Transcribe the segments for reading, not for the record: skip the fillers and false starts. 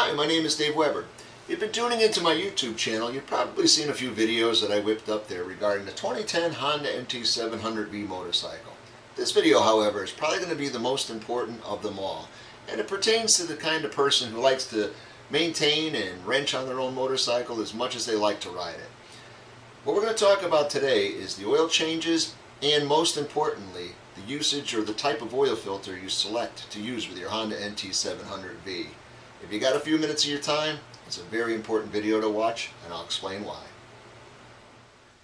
Hi, my name is Dave Weber. If you've been tuning into my YouTube channel, you've probably seen a few videos that I whipped up there regarding the 2010 Honda NT700V motorcycle. This video, however, is probably going to be the most important of them all, and it pertains to the kind of person who likes to maintain and wrench on their own motorcycle as much as they like to ride it. What we're going to talk about today is the oil changes and, most importantly, the usage or the type of oil filter you select to use with your Honda NT700V. If you got a few minutes of your time, it's a very important video to watch, and I'll explain why.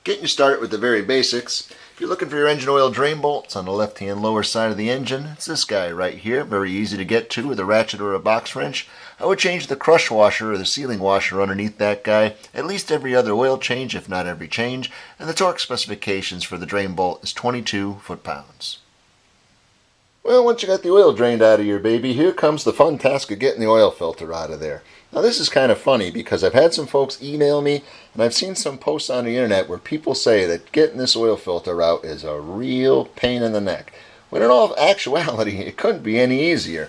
Getting you started with the very basics. If you're looking for your engine oil drain bolts on the left-hand lower side of the engine, it's this guy right here, very easy to get to with a ratchet or a box wrench. I would change the crush washer or the sealing washer underneath that guy at least every other oil change, if not every change, and the torque specifications for the drain bolt is 22 foot-pounds. Well, once you got the oil drained out of your baby, here comes the fun task of getting the oil filter out of there. Now this is kind of funny because I've had some folks email me and I've seen some posts on the internet where people say that getting this oil filter out is a real pain in the neck. When in all actuality, it couldn't be any easier.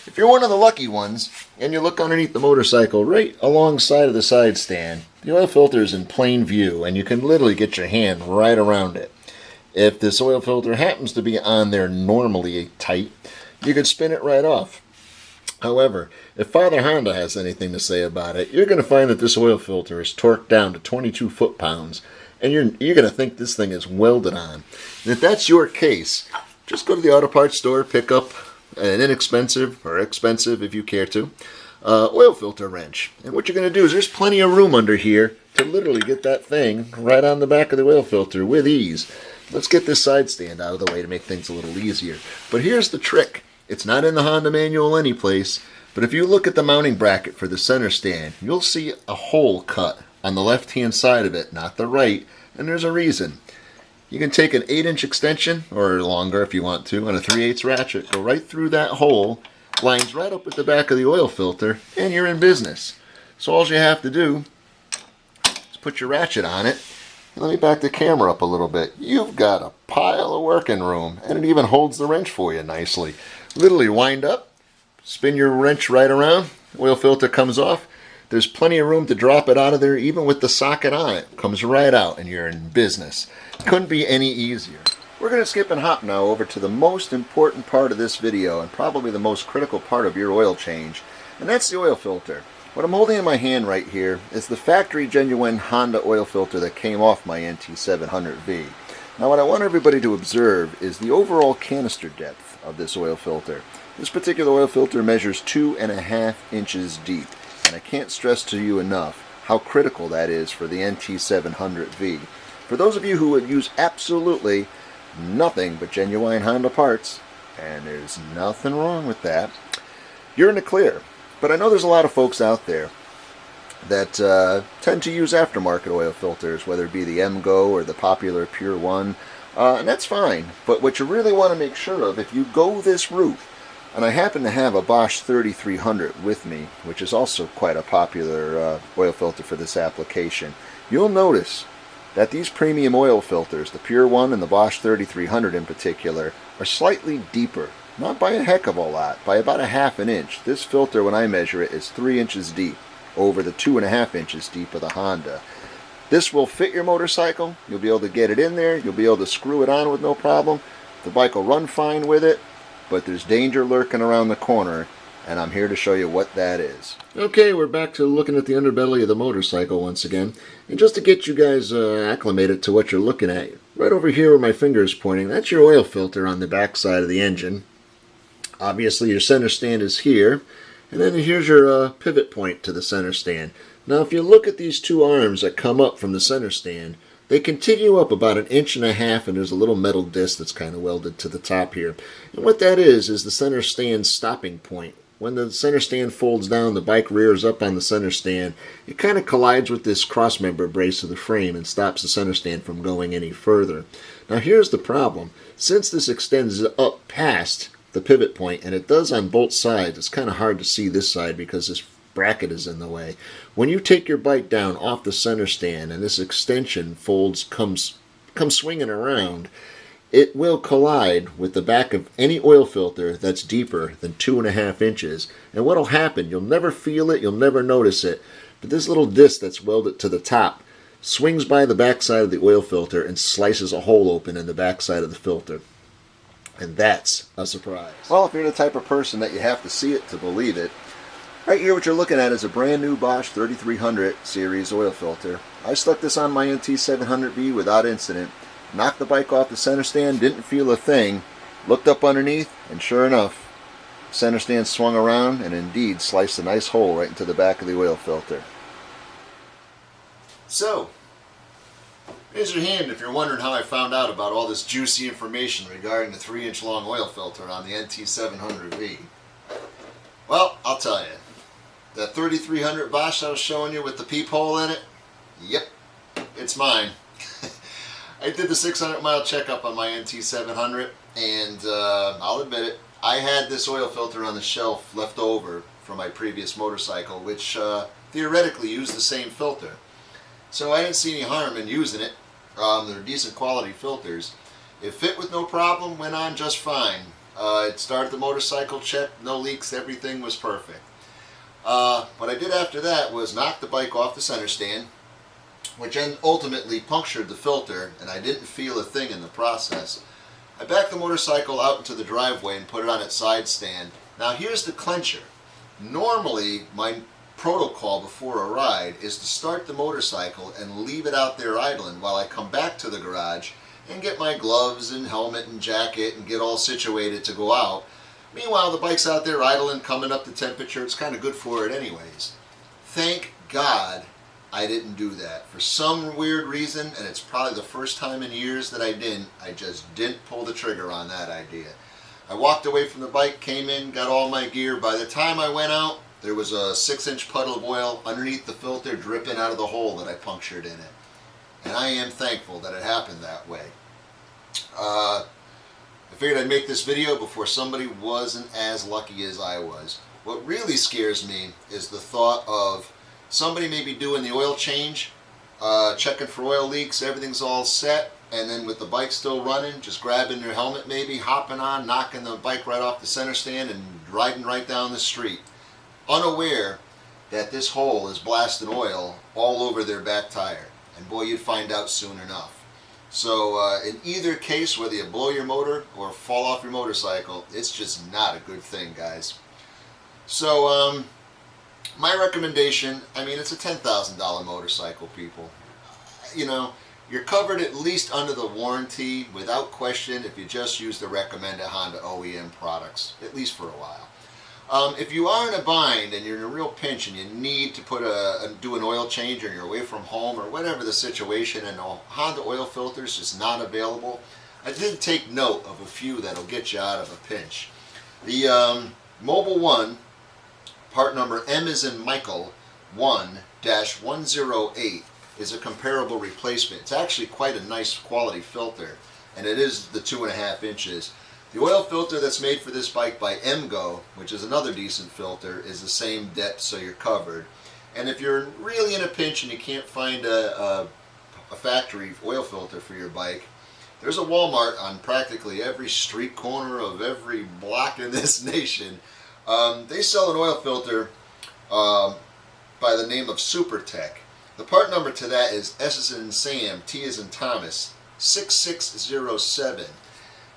If you're one of the lucky ones and you look underneath the motorcycle right alongside of the side stand, the oil filter is in plain view and you can literally get your hand right around it. If this oil filter happens to be on there normally tight, you could spin it right off. However, if Father Honda has anything to say about it, you're going to find that this oil filter is torqued down to 22 foot-pounds, and you're going to think this thing is welded on. And if that's your case, just go to the auto parts store, pick up an inexpensive, or expensive if you care to, oil filter wrench. And what you're going to do is there's plenty of room under here to literally get that thing right on the back of the oil filter with ease. Let's get this side stand out of the way to make things a little easier. But here's the trick. It's not in the Honda manual anyplace, but if you look at the mounting bracket for the center stand, you'll see a hole cut on the left-hand side of it, not the right, and there's a reason. You can take an 8-inch extension, or longer if you want to, on a 3/8 ratchet, go right through that hole, lines right up with the back of the oil filter, and you're in business. So all you have to do is put your ratchet on it. Let me back the camera up a little bit. You've got a pile of working room, and it even holds the wrench for you nicely. Literally wind up, spin your wrench right around, oil filter comes off. There's plenty of room to drop it out of there, even with the socket on it. Comes right out, and you're in business. Couldn't be any easier. We're going to skip and hop now over to the most important part of this video, and probably the most critical part of your oil change, and that's the oil filter. What I'm holding in my hand right here is the factory genuine Honda oil filter that came off my NT700V. Now what I want everybody to observe is the overall canister depth of this oil filter. This particular oil filter measures 2.5 inches deep, and I can't stress to you enough how critical that is for the NT700V. For those of you who would use absolutely nothing but genuine Honda parts, and there's nothing wrong with that, you're in the clear. But I know there's a lot of folks out there that tend to use aftermarket oil filters, whether it be the MGO or the popular Pure One, and that's fine. But what you really want to make sure of, if you go this route, and I happen to have a Bosch 3300 with me, which is also quite a popular oil filter for this application, you'll notice that these premium oil filters, the Pure One and the Bosch 3300 in particular, are slightly deeper. Not by a heck of a lot, by about 1/2 inch. This filter, when I measure it, is 3 inches deep over the 2.5 inches deep of the Honda. This will fit your motorcycle. You'll be able to get it in there. You'll be able to screw it on with no problem. The bike will run fine with it, but there's danger lurking around the corner, and I'm here to show you what that is. Okay, we're back to looking at the underbelly of the motorcycle once again. And just to get you guys acclimated to what you're looking at, right over here where my finger is pointing, that's your oil filter on the back side of the engine. Obviously your center stand is here, and then here's your pivot point to the center stand. Now if you look at these two arms that come up from the center stand, they continue up about 1.5 inches, and there's a little metal disc that's kind of welded to the top here. And what that is the center stand stopping point. When the center stand folds down, the bike rears up on the center stand. It kind of collides with this crossmember brace of the frame and stops the center stand from going any further. Now here's the problem. Since this extends up past the pivot point, and it does on both sides, it's kind of hard to see this side because this bracket is in the way. When you take your bike down off the center stand and this extension comes swinging around, it will collide with the back of any oil filter that's deeper than 2.5 inches. And what'll happen, you'll never feel it, you'll never notice it, but this little disc that's welded to the top swings by the backside of the oil filter and slices a hole open in the backside of the filter. And that's a surprise. Well, if you're the type of person that you have to see it to believe it, right here what you're looking at is a brand new Bosch 3300 series oil filter. I stuck this on my NT700V without incident, knocked the bike off the center stand, didn't feel a thing, looked up underneath, and sure enough, the center stand swung around and indeed sliced a nice hole right into the back of the oil filter. So, raise your hand if you're wondering how I found out about all this juicy information regarding the 3-inch long oil filter on the NT700V. Well, I'll tell you. That 3300 Bosch I was showing you with the peephole in it, yep, it's mine. I did the 600-mile checkup on my NT700, and I'll admit it, I had this oil filter on the shelf left over from my previous motorcycle, which theoretically used the same filter. So I didn't see any harm in using it. They're decent quality filters. It fit with no problem, went on just fine. It started the motorcycle, checked, no leaks, everything was perfect. What I did after that was knock the bike off the center stand, which then ultimately punctured the filter, and I didn't feel a thing in the process. I backed the motorcycle out into the driveway and put it on its side stand. Now here's the clincher. Normally my protocol before a ride is to start the motorcycle and leave it out there idling while I come back to the garage and get my gloves and helmet and jacket and get all situated to go out. Meanwhile, the bike's out there idling, coming up to temperature. It's kind of good for it anyways. Thank God I didn't do that. For some weird reason, and it's probably the first time in years that I just didn't pull the trigger on that idea. I walked away from the bike, came in, got all my gear. By the time I went out, there was a 6-inch puddle of oil underneath the filter dripping out of the hole that I punctured in it. And I am thankful that it happened that way. I figured I'd make this video before somebody wasn't as lucky as I was. What really scares me is the thought of somebody maybe doing the oil change, checking for oil leaks, everything's all set, and then with the bike still running, just grabbing their helmet maybe, hopping on, knocking the bike right off the center stand and riding right down the street, unaware that this hole is blasting oil all over their back tire. And boy, you'd find out soon enough. So in either case, whether you blow your motor or fall off your motorcycle, it's just not a good thing, guys. So my recommendation, I mean, it's a $10,000 motorcycle, people. You know, you're covered at least under the warranty without question if you just use the recommended Honda OEM products, at least for a while. If you are in a bind and you're in a real pinch and you need to do an oil change, or you're away from home, or whatever the situation, and a Honda oil filter is just not available, I did take note of a few that'll get you out of a pinch. The Mobile One, part number M as in Michael 1-108, is a comparable replacement. It's actually quite a nice quality filter, and it is the 2.5 inches. The oil filter that's made for this bike by MGO, which is another decent filter, is the same depth, so you're covered. And if you're really in a pinch and you can't find a factory oil filter for your bike, there's a Walmart on practically every street corner of every block in this nation. They sell an oil filter by the name of SuperTech. The part number to that is S as in Sam, T as in Thomas, 6607.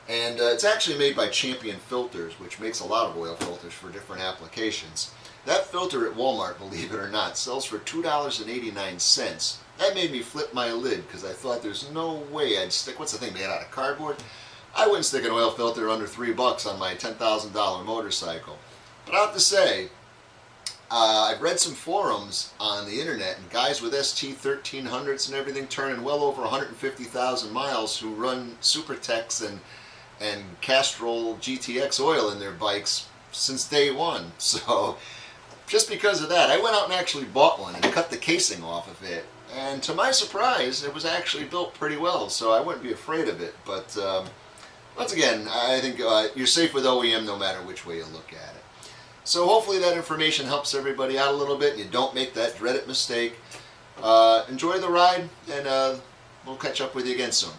And it's actually made by Champion Filters, which makes a lot of oil filters for different applications. That filter at Walmart, believe it or not, sells for $2.89. That made me flip my lid, because I thought there's no way I'd stick, what's the thing, made out of cardboard? I wouldn't stick an oil filter under $3 on my $10,000 motorcycle. But I have to say, I've read some forums on the internet, and guys with ST1300s and everything turning well over 150,000 miles who run SuperTechs and Castrol GTX oil in their bikes since day one. So just because of that, I went out and actually bought one and cut the casing off of it. And to my surprise, it was actually built pretty well, so I wouldn't be afraid of it. But once again, I think you're safe with OEM no matter which way you look at it. So hopefully that information helps everybody out a little bit and you don't make that dreaded mistake. Enjoy the ride, and we'll catch up with you again soon.